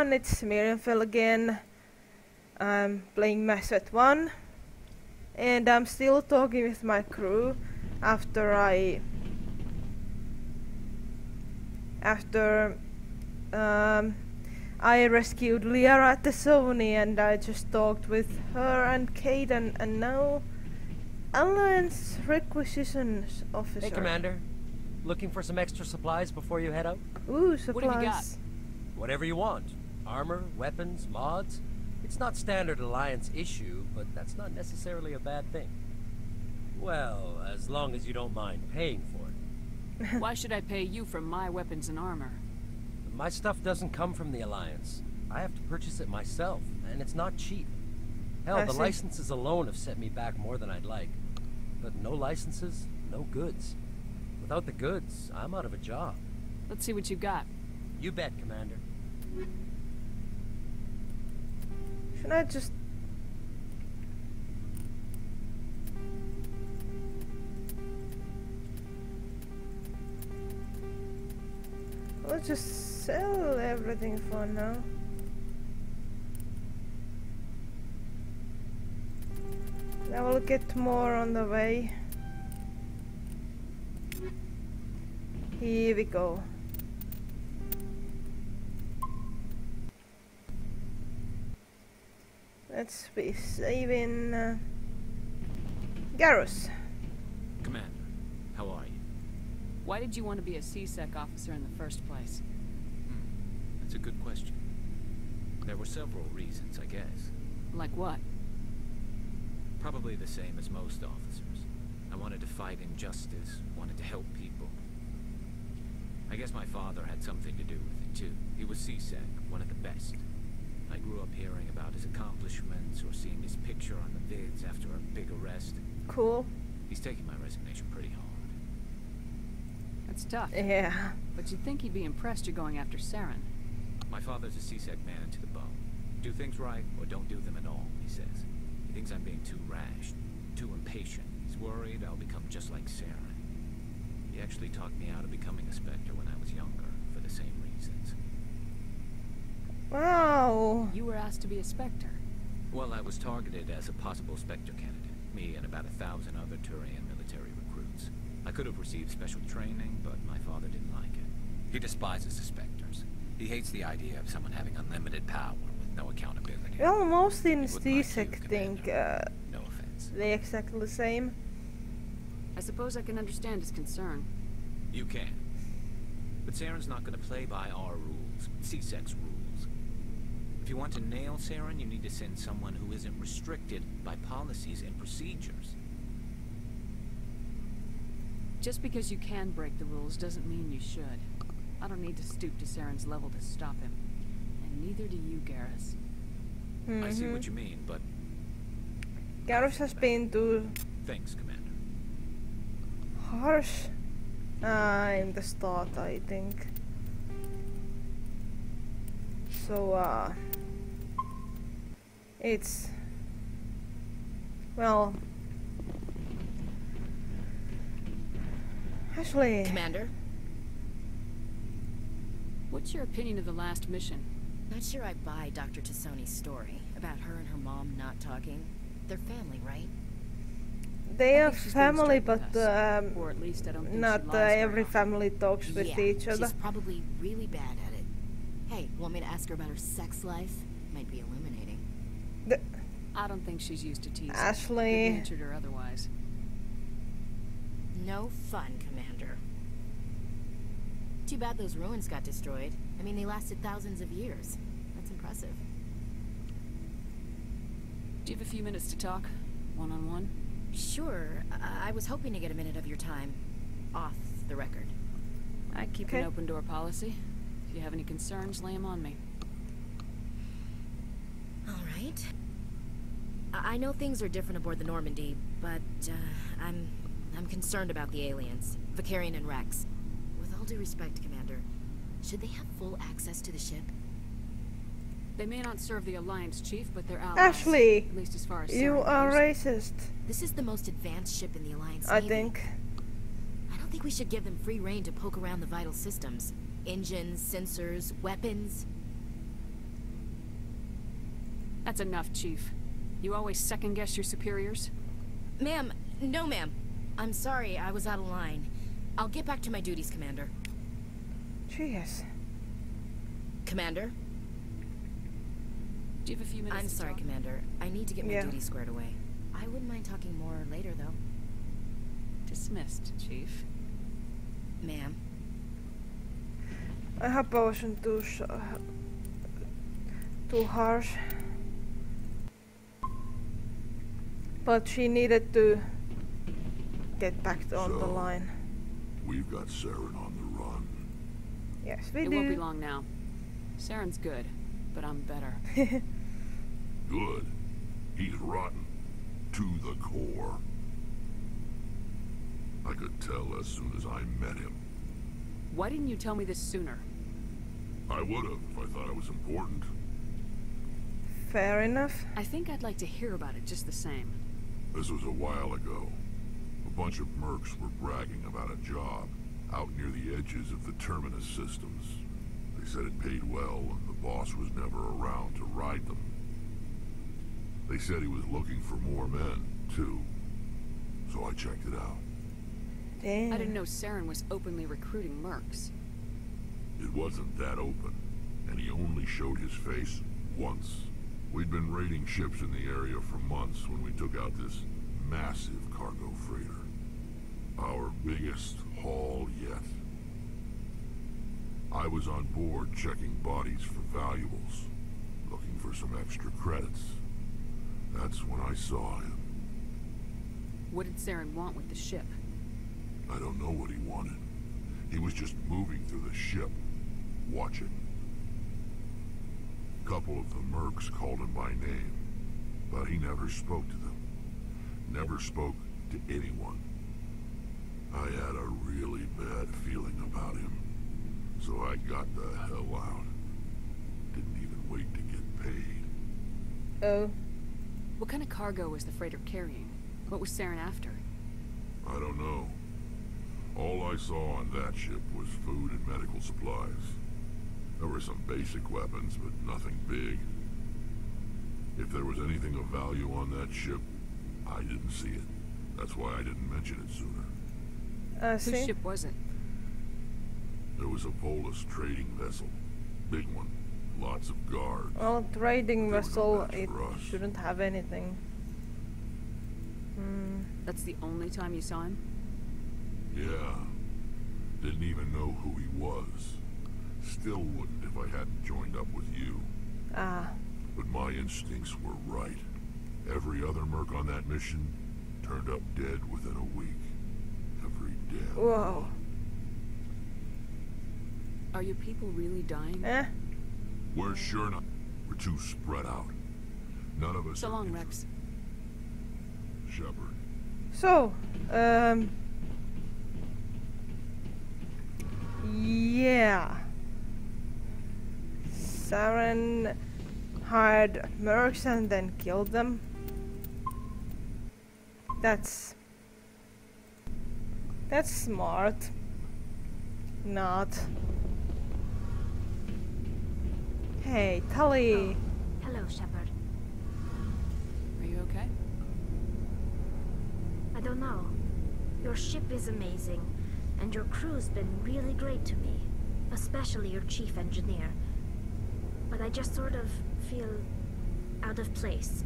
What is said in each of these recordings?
everyone, it's Mirjamfell again. I'm playing Mass Effect 1 and I'm still talking with my crew after I rescued Liara at the Sony, and I just talked with her and Kate and now Alliance Requisitions Officer. Hey, Commander. Looking for some extra supplies before you head out? Ooh, supplies. What have you got? Whatever you want. Armor, weapons, mods. It's not standard Alliance issue, but that's not necessarily a bad thing. Well, as long as you don't mind paying for it. Why should I pay you for my weapons and armor? My stuff doesn't come from the Alliance. I have to purchase it myself, and it's not cheap. Hell, the licenses alone have set me back more than I'd like. But no licenses, no goods. Without the goods, I'm out of a job. Let's see what you got. You bet, Commander. Should I just... Let's just sell everything for now. I will get more on the way. Here we go. Let's be saving Garrus. Commander, how are you? Why did you want to be a C-Sec officer in the first place? That's a good question. There were several reasons, I guess. Like what? Probably the same as most officers. I wanted to fight injustice, wanted to help people. I guess my father had something to do with it too. He was C-Sec, one of the best. I grew up hearing about his accomplishments or seeing his picture on the vids after a big arrest. Cool. He's taking my resignation pretty hard. That's tough. Yeah. But you'd think he'd be impressed you're going after Saren. My father's a C-Sec man to the bone. Do things right or don't do them at all, he says. He thinks I'm being too rash, too impatient. He's worried I'll become just like Saren. He actually talked me out of becoming a Spectre when I was younger, for the same reasons. Wow. You were asked to be a Spectre. Well, I was targeted as a possible Spectre candidate. Me and about 1,000 other Turian military recruits. I could have received special training, but my father didn't like it. He despises the Spectres. He hates the idea of someone having unlimited power with no accountability. Well, most in C-Sec think no offense. they're exactly the same. I suppose I can understand his concern. You can. But Saren's not going to play by our rules, C-Sec's rules. If you want to nail Saren, you need to send someone who isn't restricted by policies and procedures. Just because you can break the rules doesn't mean you should. I don't need to stoop to Saren's level to stop him. And neither do you, Garrus. I see what you mean, but... Garrus has been too Thanks, Commander. harsh in the start, I think. So, it's... well... Actually... Commander? What's your opinion of the last mission? Not sure I buy Dr. Tassoni's story about her and her mom not talking. They're family, right? They I are think she's being family, straight but with us. Or at least I don't think not she lies very every often. family talks with Yeah, each other. she's probably really bad at it. Hey, want me to ask her about her sex life? Might be illuminating. I don't think she's used to teasing. Ashley... Good-natured or otherwise. No fun, Commander. Too bad those ruins got destroyed. I mean, they lasted thousands of years. That's impressive. Do you have a few minutes to talk? One-on-one? Sure. I was hoping to get a minute of your time. Off the record. I keep an open door policy. If you have any concerns, lay them on me. All right. I know things are different aboard the Normandy, but I'm concerned about the aliens, Vicarian and Wrex. With all due respect, Commander, should they have full access to the ship? They may not serve the Alliance, Chief, but they're allies. Ashley, at least as far as you Saren are goes. racist. This is the most advanced ship in the Alliance I Navy. think. I don't think we should give them free rein to poke around the vital systems. Engines, sensors, weapons. That's enough, Chief. You always second-guess your superiors? Ma'am, no ma'am. I'm sorry, I was out of line. I'll get back to my duties, Commander. Jeez. Commander? Do you have a few minutes I'm to sorry, talk? Commander. I need to get my duties squared away. I wouldn't mind talking more later, though. Dismissed, Chief. Ma'am. I hope I wasn't too harsh. But she needed to get back on the line. We've got Saren on the run. Yes, we It do. won't be long now. Saren's good, but I'm better. Good. He's rotten. To the core. I could tell as soon as I met him. Why didn't you tell me this sooner? I would have if I thought it was important. Fair enough. I think I'd like to hear about it just the same. This was a while ago. A bunch of mercs were bragging about a job out near the edges of the Terminus systems. They said it paid well and the boss was never around to ride them. They said he was looking for more men, too. So I checked it out. Damn. I didn't know Saren was openly recruiting mercs. It wasn't that open, and he only showed his face once. We'd been raiding ships in the area for months when we took out this massive cargo freighter. Our biggest haul yet. I was on board checking bodies for valuables, looking for some extra credits. That's when I saw him. What did Saren want with the ship? I don't know what he wanted. He was just moving through the ship, watching. A couple of the mercs called him by name, but he never spoke to them. Never spoke to anyone. I had a really bad feeling about him, so I got the hell out. Didn't even wait to get paid. Oh. What kind of cargo was the freighter carrying? What was Saren after? I don't know. All I saw on that ship was food and medical supplies. There were some basic weapons, but nothing big. If there was anything of value on that ship, I didn't see it. That's why I didn't mention it sooner. Whose ship was it? There was a Volus trading vessel. Big one. Lots of guards. Well, trading They were no vessel, match it for us. shouldn't have anything. That's the only time you saw him? Yeah. Didn't even know who he was. Still wouldn't if I hadn't joined up with you. Ah. But my instincts were right. Every other merc on that mission turned up dead within a week. Every damn Whoa. one. Are your people really dying? Eh? We're sure not. We're too spread out. None of us So are long, inter- Wrex. Shepard. So, yeah. Saren hired mercs and then killed them. That's smart. Not. Hey, Tali. Hello, Shepard. Are you okay? I don't know. Your ship is amazing, and your crew's been really great to me, especially your chief engineer. But I just sort of feel out of place.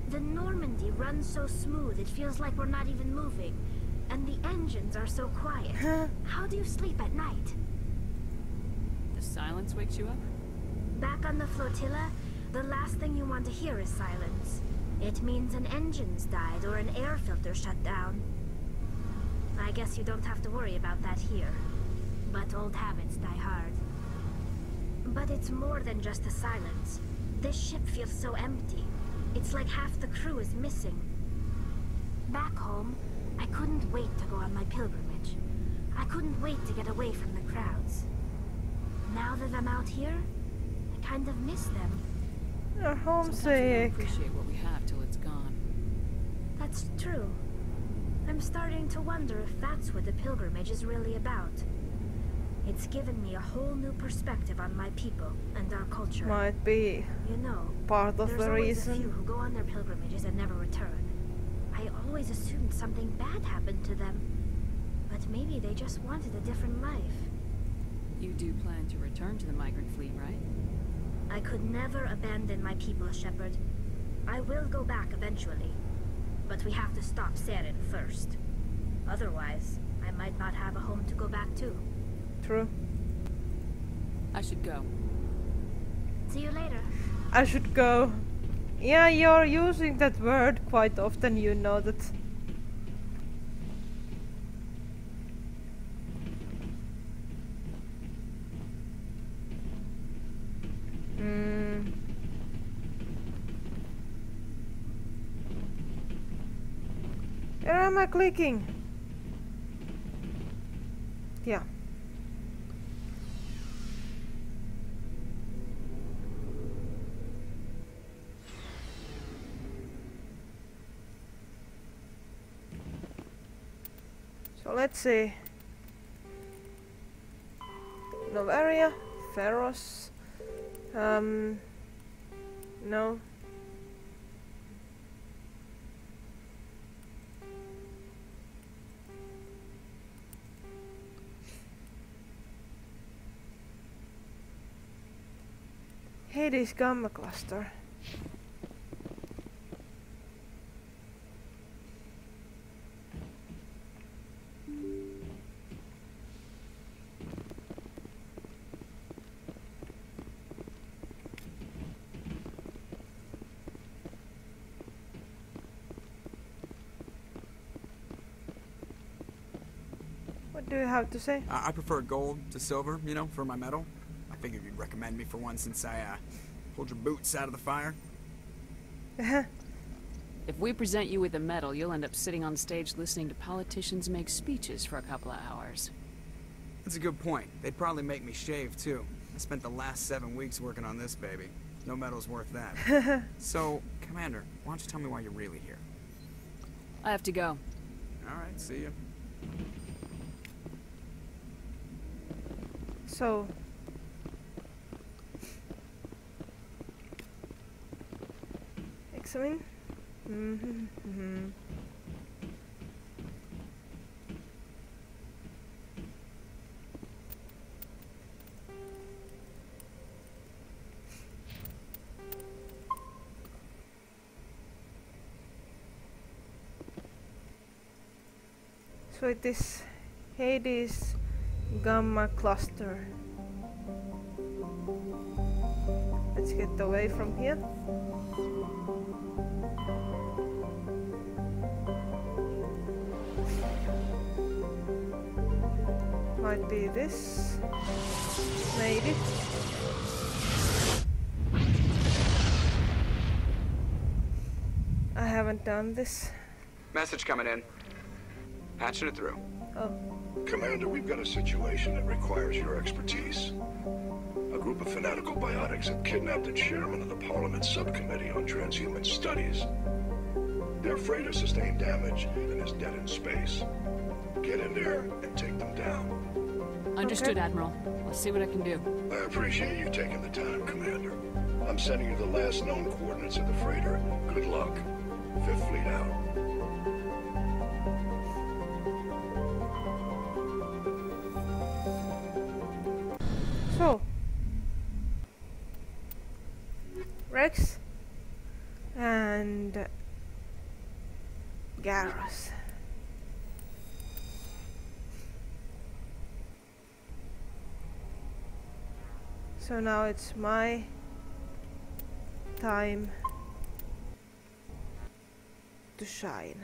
The Normandy runs so smooth, it feels like we're not even moving, and the engines are so quiet. How do you sleep at night? The silence wakes you up? Back on the flotilla, the last thing you want to hear is silence. It means an engine's died or an air filter shut down. I guess you don't have to worry about that here. But old habits die hard. But it's more than just the silence. This ship feels so empty. It's like half the crew is missing. Back home, I couldn't wait to go on my pilgrimage. I couldn't wait to get away from the crowds. Now that I'm out here, I kind of miss them. You're Sometimes we don't homesick. appreciate what we have till it's gone. That's true. I'm starting to wonder if that's what the pilgrimage is really about. It's given me a whole new perspective on my people and our culture. Might be You know, part of there's the always a few reason. who go on their pilgrimages and never return. I always assumed something bad happened to them. But maybe they just wanted a different life. You do plan to return to the migrant fleet, right? I could never abandon my people, Shepard. I will go back eventually. But we have to stop Saren first. Otherwise, I might not have a home to go back to. True. I should go. See you later. I should go. Yeah, you're using that word quite often, you know that. Where am I clicking? Yeah. So let's see. Novaria, Ferros. No. Hades Gamma Cluster. What do you have to say? I prefer gold to silver, you know, for my medal. I figured you'd recommend me for one since I pulled your boots out of the fire. If we present you with a medal, you'll end up sitting on stage listening to politicians make speeches for a couple of hours. That's a good point. They'd probably make me shave, too. I spent the last 7 weeks working on this baby. No medal's worth that. So, Commander, why don't you tell me why you're really here? I have to go. Alright, see ya. So examine. So it is Hades Gamma Cluster. Let's get away from here. Might be this. Maybe. I haven't done this. Message coming in. Patching it through. Oh. Commander, we've got a situation that requires your expertise. A group of fanatical biotics have kidnapped the chairman of the Parliament Subcommittee on Transhuman Studies. Their freighter sustained damage and is dead in space. Get in there and take them down. Understood, Admiral. I'll see what I can do. I appreciate you taking the time, Commander. I'm sending you the last known coordinates of the freighter. Good luck. Fifth Fleet out. So, Wrex and Garrus. So now it's my time to shine.